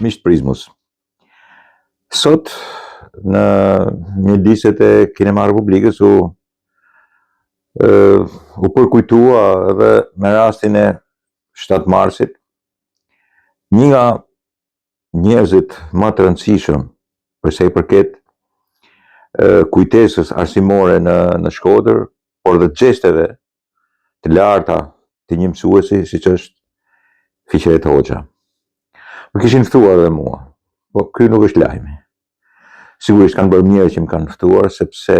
Miqtë Prizmus. Sot në mjediset e Kinema Republikës u përkujtua edhe me rastin e 7 marsit një nga njerëzit më të rëndësishëm përsa i përket kujtesës arsimore në Shkodër, por dhe gjesteve të larta të një mësuesi siç është Fiqeret Hoxha. Më kishin ftuar dhe mua, po ky nuk është lajmi. Sigurisht kanë bërë mirë që më kanë ftuar, sepse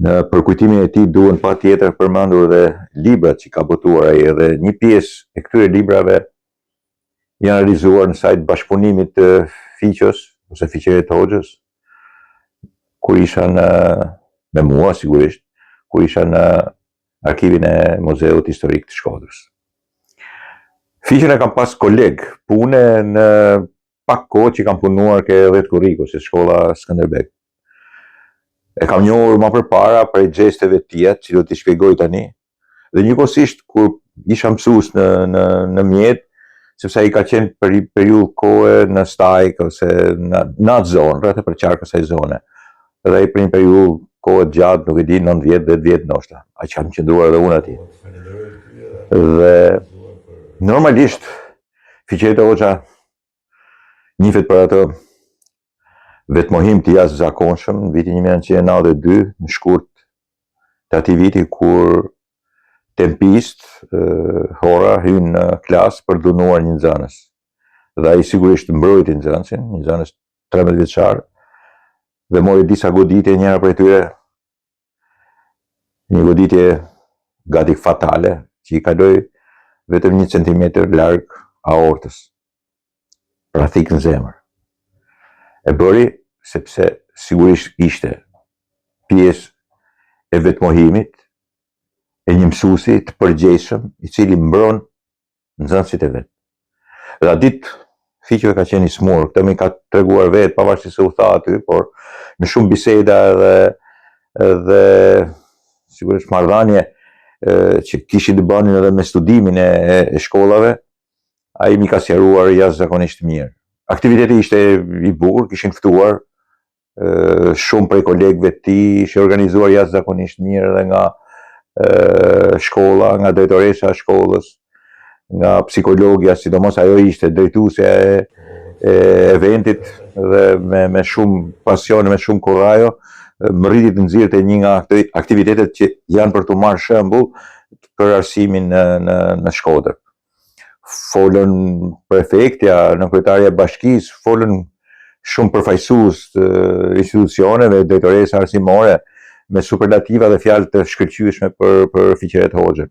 në përkujtimin e tij duhen patjetër përmendur dhe librat që ka botuar ai, dhe një pjesë e këtyre librave janë realizuar në sajt bashkëpunimit të Fiqës ose Fiqeret Hoxhës, kur isha me mua sigurisht, kur isha në arkivin e Muzeut Historik të Shkodrës. Fiqen e kam pas koleg pune në pak kohë që kam punuar ke Dhet Kurriku, se shkolla Skënderbeg. E kam njohur më përpara prej gjesteve tia, që do t'i shpjegoj tani, dhe njëkohësisht kur isha mësues në mjet, sepse ai ka qenë periudhë kohe në Stajk ose në atë zonë, rreth e përqark kësaj zone. Dhe ai për një periudhë kohë gjatë, nuk e di, 9 vjet, 10 vjet ndoshta. Aq kam qëndruar edhe unë atij. Dhe normalisht Fiqeret Hoxha njihet për atë vetmohim të jashtëzakonshëm në vitin 1992, në shkurt të atij viti, kur tempist Hora hyn në klasë për dënuar një nxënës. Dhe ai sigurisht mbrojti nxënësin, një nxënës 13 vjeçar, dhe mori disa goditje, njëra prej tyre një goditje gati fatale, që i kaloi vetëm 1 centimetër larg aortës, pra thik në zemër. E bëri sepse sigurisht ishte pjesë e vetmohimit e një mësuesi të përgjegjshëm, i cili mbron nxënësit e vet. Dhe atë ditë Fiqo ka qenë i smur, këtë më ka treguar vetë, pavarësisht se u tha aty, por në shumë biseda dhe sigurisht marrëdhënie që kishin të bënin edhe me studimin e shkollave, ai mi ka sqaruar jashtëzakonisht mirë. Aktiviteti ishte i bukur, kishin ftuar shumë prej kolegëve të tij, ishte organizuar jashtëzakonisht mirë edhe nga shkolla, nga drejtoresa e shkollës, nga psikologja, sidomos ajo ishte drejtuesja e eventit, dhe me shumë pasion, me shumë kurajo, më rriti të nxirrte një nga aktivitetet që janë për të marrë shembull për arsimin në Shkodër. Folën prefektja, në kryetarja e bashkisë, folën shumë përfaqësues të institucioneve, drejtoresa arsimore, me superlativa dhe fjalë të shkëlqyeshme për Fiqeret Hoxhën.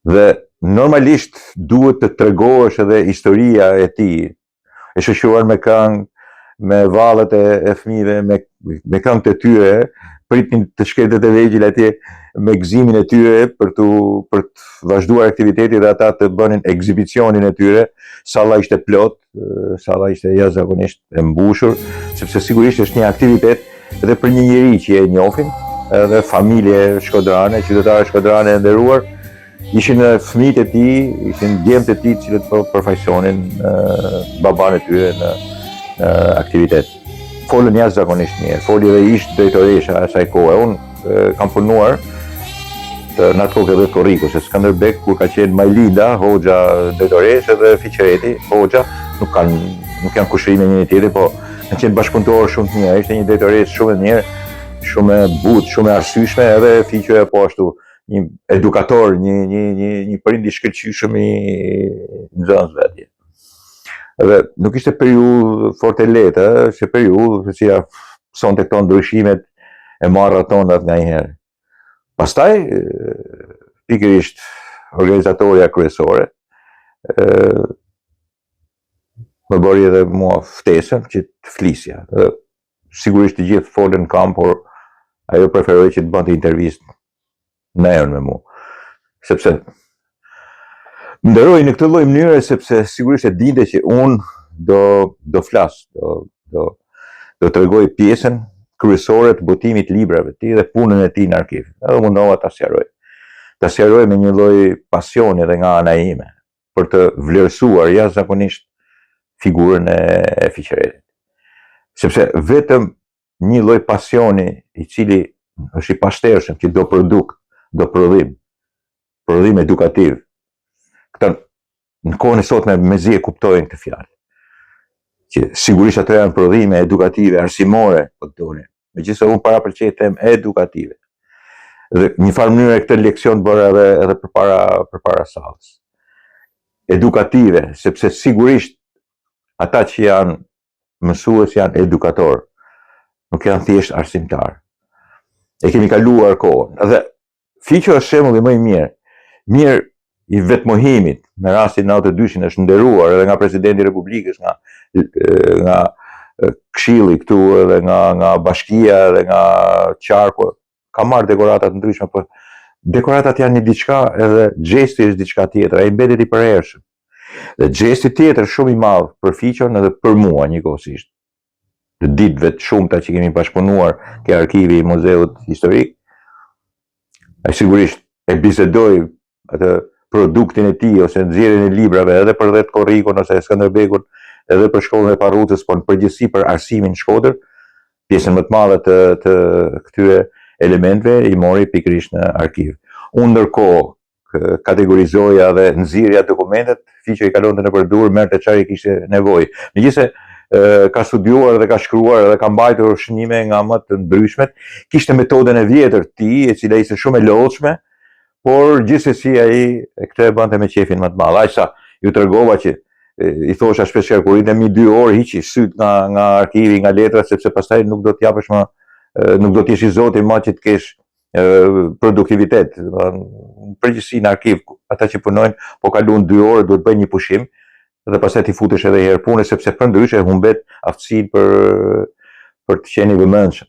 Dhe normalisht duhet të tregohesh edhe historia e tij, e shoqëruar me këngë, me vallet e fëmijëve, me këngët e tyre, pritnin të shkretët e vegjël atje me gëzimin e tyre për të vazhduar aktivitetin, dhe ata të bënin ekzibicionin e tyre. Salla ishte plot, salla ishte jashtëzakonisht e mbushur, sepse sigurisht është një aktivitet edhe për një njeri që e njohin, edhe familje shkodrane, qytetare shkodrane e nderuar, ishin fëmijët e tij, ishin djemtë e tij, cilët përfaqësonin baban e tyre në aktivitet. Folën jashtëzakonisht mirë, foli edhe ish drejtoresha e asaj kohe. Unë kam punuar në atë kohë Dhet Kurriku, se Skënderbeg, kur ka qenë Majlinda Hoxha drejtoreshe dhe Fiqereti Hoxha, nuk janë kushrime njëri tjetrit, po kanë qenë bashkëpunëtorë shumë të mirë. Ishte një drejtoresë shumë e mirë, shumë e butë, shumë e arsyeshme, edhe Fiqoja po ashtu një edukator, një prind i shkëlqyeshëm i nxënësve atje. Dhe nuk ishte periudhë fort e lehtë, ishte periudhë që sonte këto ndryshimet e maratonat nganjëherë. Pastaj, pikërisht organizatoria kryesore më bëri edhe mua ftesën që të flisja. Sigurisht të gjithë folën kam, por ajo preferoi që të bënte intervistë në emër me mua. Sepse më nderoi në këtë lloj mënyre, sepse sigurisht e dinte që unë do flas, do tregoj pjesën kryesore të botimit të librave të tij dhe punën e tij në arkiv. Edhe mundova ta sqaroj. Ta sqaroj me një lloj pasioni edhe nga ana ime, për të vlerësuar jashtëzakonisht figurën e Fiqeretit. Sepse vetëm një lloj pasioni i cili është i pashtershëm që do produkt, do prodhim edukativ. Këta në kohën e sotme mezi e kuptojnë këtë fjalë. Që sigurisht ato janë prodhime edukative, arsimore, po të doni. Megjithëse unë parapërqej them edukative. Dhe një farë mënyrë këtë leksion bëra edhe përpara sallës. Edukative, sepse sigurisht ata që janë mësues janë edukator, nuk janë thjesht arsimtar. E kemi kaluar kohën. Dhe Fiqo është shembulli më i mirë. Mirë i vetmohimit, në rastin 92-shin është nderuar edhe nga presidenti i Republikës, nga Këshilli këtu, edhe nga Bashkia, edhe nga Qarku. Ka marrë dekorata të ndryshme, por dekoratat janë një diçka, edhe gjesti është diçka tjetër, ai mbetet i përhershëm. Dhe gjesti tjetër shumë i madh për Fiqon edhe për mua njëkohësisht, të ditëve të shumta që kemi bashkëpunuar ke arkivi i Muzeut Historik, ai sigurisht e bisedoi atë produktin e tij ose nxjerrjen e librave edhe për Dhet Korrikun ose Skënderbekun, edhe për shkollën e Parrucës, por në përgjithësi për arsimin në Shkodër, pjesën më të madhe të këtyre elementeve i mori pikërisht në arkiv. Unë ndërkohë kategorizoja dhe nxirrja dokumentet, Fiqo i kalonte nëpër dur, merrte çfarë kishte nevojë. Megjithëse ka studiuar dhe ka shkruar dhe ka mbajtur shënime nga më të ndryshmet, kishte metodën e vjetër të tij, e cila ishte shumë e lodhshme, por gjithsesi ai këtë e bante me qefin më të madh. Aq sa ju tregova që i thosha shpesh kur rritemi 2 orë hiqi syt nga arkivi, nga letrat, sepse pastaj nuk do të japësh më, nuk do të jesh i zoti më që të kesh produktivitet. Në përgjithësi në arkiv, ata që punojnë, po kaluan 2 orë, duhet bëjnë një pushim dhe pastaj ti futesh edhe herë punë, sepse përndryshe humbet aftësinë për të qenë i vëmendshëm.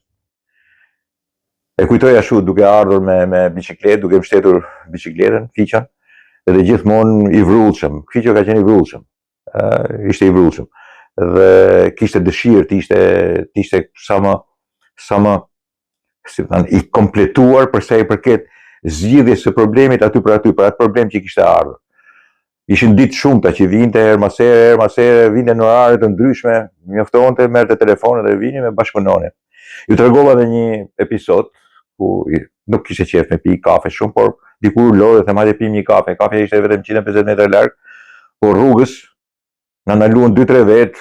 E kujtoj ashtu duke ardhur me biçikletë, duke mbështetur biçikletën, Fiqon, edhe gjithmonë i vrullshëm. Fiqo ka qenë i vrullshëm. Ishte i vrullshëm. Dhe kishte dëshirë të ishte sa më i kompletuar për sa i përket zgjidhjes së problemit aty për atë problem që kishte ardhur. Ishin ditë shumta që vinte herë mas here, vinte në orare të ndryshme, mjoftonte, merrte telefonin dhe vini me bashkëpunonin. Ju tregova edhe një episod ku nuk kishte qef me pi kafe shumë, por dikur lodhe them hajde pim një kafe. Kafeja ishte vetëm 150 metra larg, por rrugës na ndaluan 2-3 vet,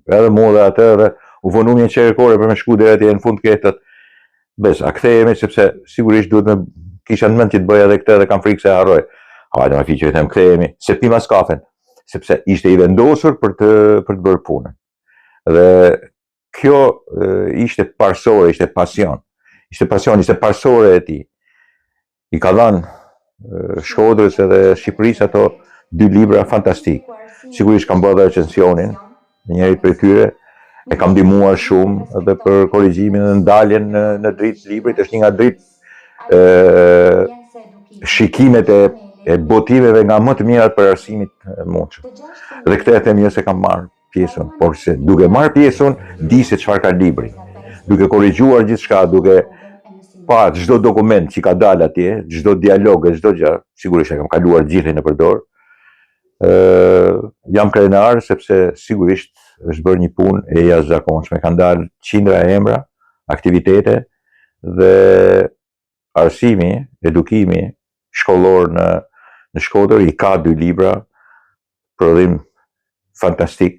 edhe mua dhe atë, dhe u vonu një çerkore për me shku deri atje në fund ketët. Bes, a kthehemi sepse sigurisht duhet me kisha në mend që të bëja edhe këtë dhe kam frikë se harroj. Hajde, ma Fiqo, i them kthehemi, se pim as kafen, sepse ishte i vendosur për të bërë punën. Dhe kjo ishte parsore, ishte pasion. Ishte parsore e tij. I ka dhënë Shkodrës edhe Shqipërisë ato 2 libra fantastik. Sigurisht kam bërë recensionin, njëri prej tyre, e kam ndihmuar shumë edhe për korrigjimin dhe ndaljen në dritë librit, është një nga dritë shikimet e botimeve nga më të mirat për arsimit mundshëm. Dhe këtë e them jo se kam marrë pjesën, por se duke marrë pjesën, di se çfarë ka libri. Duke korrigjuar gjithçka, duke pa çdo dokument që ka dalë atje, çdo dialog, çdo gjë, sigurisht e kam kaluar gjithë nëpër dorë. Jam krenar sepse sigurisht është bërë një punë e jashtëzakonshme. Kanë dalë qindra emra, aktivitete dhe arsimi, edukimi shkollor në Shkodër i ka 2 libra, prodhim fantastik,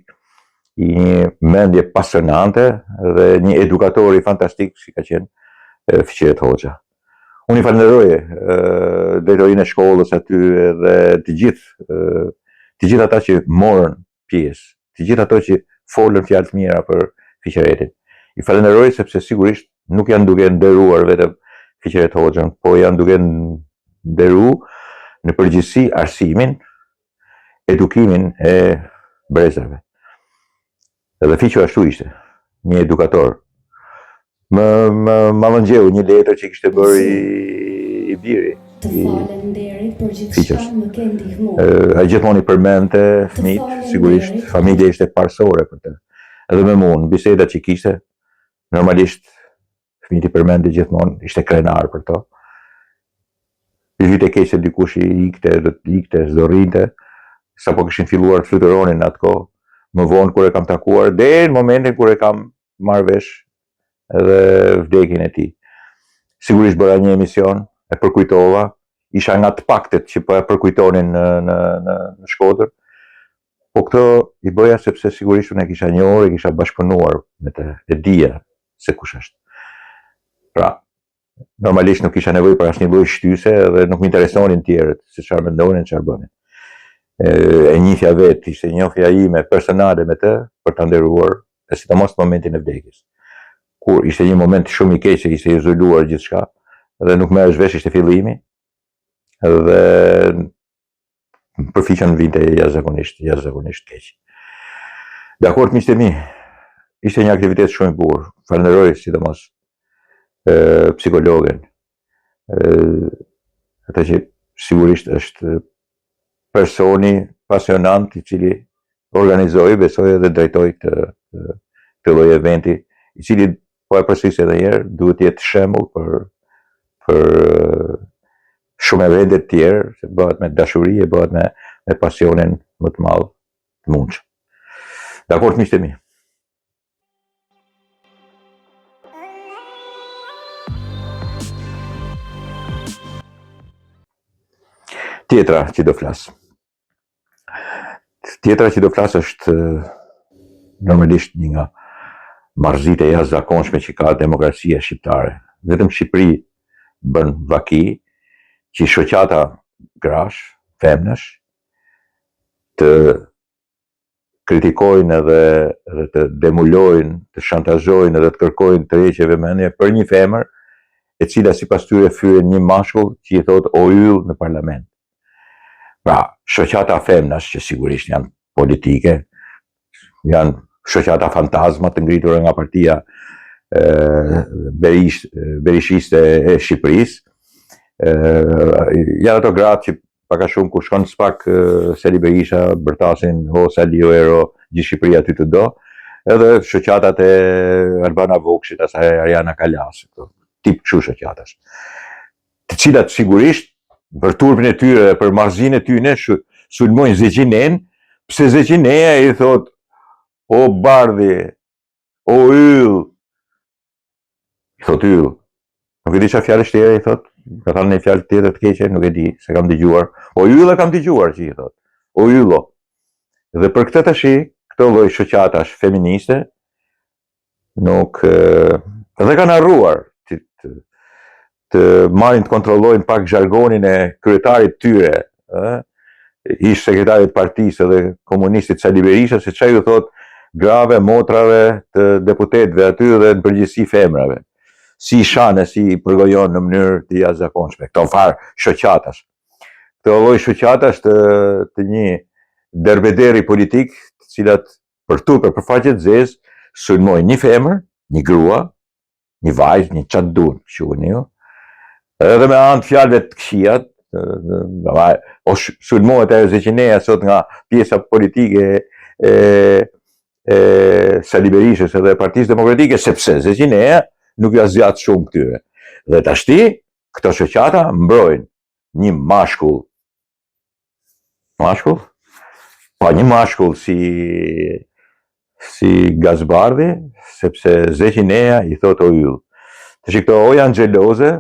i një mendje pasionante dhe një edukator i fantastik si ka qenë Fiqeret Hoxha. Unë i falenderoj drejtorinë e shkollës aty dhe të gjithë ata që morën pjesë, të gjithë ato që folën fjalë të mira për Fiqeretin. I falenderoj sepse sigurisht nuk janë duke nderuar vetëm Fiqeret Hoxhën, po janë duke nderuar në përgjithësi arsimin, edukimin e brezave. Edhe Fiqo ashtu ishte, një edukator. Më ngjeu një letër që kishte bërë i biri. Të falenderit për gjithçka më ke ndihmuar. Ai gjithmonë i përmendte fëmijët, sigurisht familja ishte parsore për të. Edhe me mua, në bisedat që kishte, normalisht fëmijët i përmendte gjithmonë, ishte krenar për to. I vite keq se dikush i ikte, s'do rrinte, sapo kishin filluar të fluturonin atë kohë, më vonë kur e kam takuar, deri në momentin kur e kam marrë vesh edhe vdekjen e tij. Sigurisht bëra një emision, e përkujtova, isha nga të paktet që po e përkujtonin në Shkodër, po këtë i bëja sepse sigurisht unë e kisha njohur, e kisha bashkëpunuar me të, e dija se kush është. Pra, normalisht nuk kisha nevojë për asnjë lloj shtyse dhe nuk më interesonin tjerët se çfarë mendonin, çfarë bënin. E njihja vetë, ishte njohja ime personale me të për ta nderuar, e sidomos në momentin e vdekjes. Kur ishte një moment shumë i keq, se ishte izoluar gjithçka dhe nuk merresh vesh, ishte fillimi dhe përfiqen vinte jashtëzakonisht keq. Dakor, miqtë e mi, ishte një aktivitet shumë i bukur. Falenderoj sidomos psikologen, ata që sigurisht është personi pasionant i cili organizoi, besoj edhe drejtoi këtë lloj eventi, i cili po e përsëris edhe një herë, duhet të jetë shembull për shumë evente të tjerë, se bëhet me dashuri, e bëhet me pasionin më të madh të mundshëm. Dakor, miqtë e mi. Tjetra që do flas. Tjetra që do flas është normalisht një nga marrëzitë e jashtëzakonshme që ka demokracia shqiptare. Vetëm Shqipëri bën vaki që shoqata grash, femnash, të kritikojnë edhe të demolojnë, të shantazhojnë edhe të kërkojnë tërheqje vëmendje për një femër e cila sipas tyre fyen një mashkull që i thot o yll në parlament. Pra, shoqata femnash që sigurisht janë politike, janë shoqata fantazma të ngritura nga partia berishiste e Shqipërisë, janë ato gratë që paka shumë ku shkon s'pak Sali Berisha, bërtasin ho Sali Ero, gjithë Shqipëria aty të do, edhe shoqatat e Albana Vokshit, asaj Ariana Kalas, tip kështu shoqatash, të cilat sigurisht për turpin e tyre, për marrëzinë e tyre, sulmojnë Zeqinen, pse Zeqineja i thot o bardhi, o yll, i thot yll, nuk e di çfarë fjalë tjetër i thot, ka thënë një fjalë tjetër të keqe, nuk e di, se kam dëgjuar, o yll e kam dëgjuar që i thot, o yllo. Dhe për këtë tash, këto lloj shoqatash feministe, nuk, edhe kanë harruar të marrin të kontrollojnë pak zhargonin e kryetarit tyre, ish sekretarit partisë edhe komunistit Sali Berisha, se çfarë ju thot grave, motrave të deputetëve aty dhe në përgjithësi femrave. Si shane, si përgojon në mënyrë të jashtëzakonshme. Këto farë shoqatash. Këto lloj shoqatash të një derbederi politik, të cilat për tupë, për faqe të zezë, sulmojnë një femër, një grua, një vajzë, një çat duan, quhen ju, edhe me anë të fjalëve të këqijat, o sulmohet ajo Zeqineja sot nga pjesa politike e Sali Berishës edhe Partisë Demokratike, sepse Zeqineja nuk ja zgjat shumë këtyre. Dhe tashti, këto shoqata mbrojnë një mashkull, pa një mashkull si Gazbardhi, sepse Zeqineja i thot o yll. Tash këto o janë xheloze,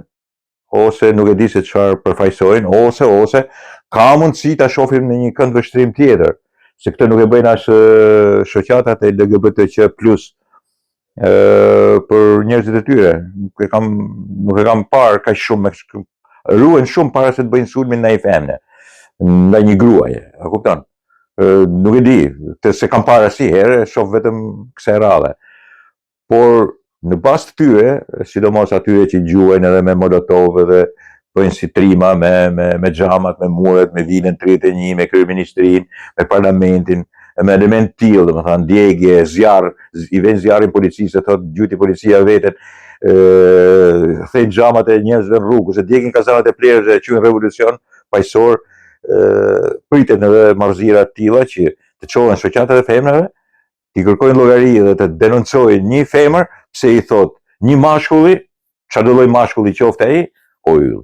ose nuk e di se çfarë përfaqësojnë, ose ka mundësi ta shohim në një kënd vështrim tjetër, se këtë nuk e bëjnë as shoqatat e LGBTQ+, për njerëzit e tyre. Nuk e kam parë kaq shumë, ruhen shumë para se të bëjnë sulmin ndaj femne, ndaj një gruaje, a kupton? Nuk e di, se kam parë asnjëherë, shoh vetëm kësaj radhe. Por në bazë të tyre, sidomos atyre që gjuajnë edhe me molotov edhe bëjnë si trima me xhamat, me muret, me vilën 31, me kryeministrinë, me parlamentin, me element tillë, domethënë djegje, zjarr, i vjen zjarrin policisë, thotë gjyti policia veten, thejnë xhamat e njerëzve në rrugë, ose djegin kazanat e plerëve, quajnë revolucion paqësor, priten edhe marrëzira të tilla që të çohen shoqatat e femrave, i kërkojnë llogari dhe të denoncojnë një femër pse i thot një mashkulli, çfarë lloj mashkulli qoftë ai, o yll.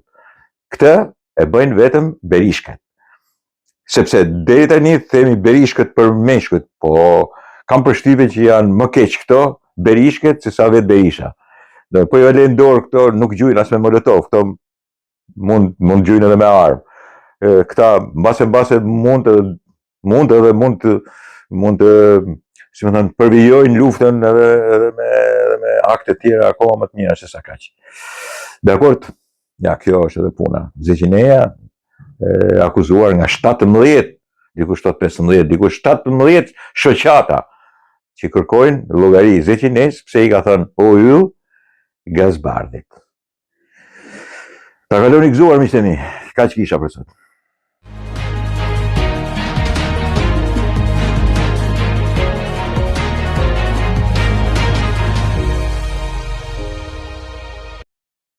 Këtë e bëjnë vetëm berishkat. Sepse deri tani themi berishkët për meshkët, po kam përshtypjen që janë më keq këto Berishket se sa vetë Berisha. Dhe po jo lejnë dorë këto nuk gjujnë as me Molotov, këto mund gjujnë edhe me armë. Këta mbase mund të si më thënë, përvijojnë luftën edhe me akte tjera akoma më të mira se sa kaq. Dakord? Ja, kjo është edhe puna. Zeqineja akuzuar nga 17, dikush 15, dikush 17 shoqata që kërkojnë llogari Zeqines pse i ka thënë o yll Gazbardit. Ta kaloni gëzuar miqtë mi. Kaq kisha për sot.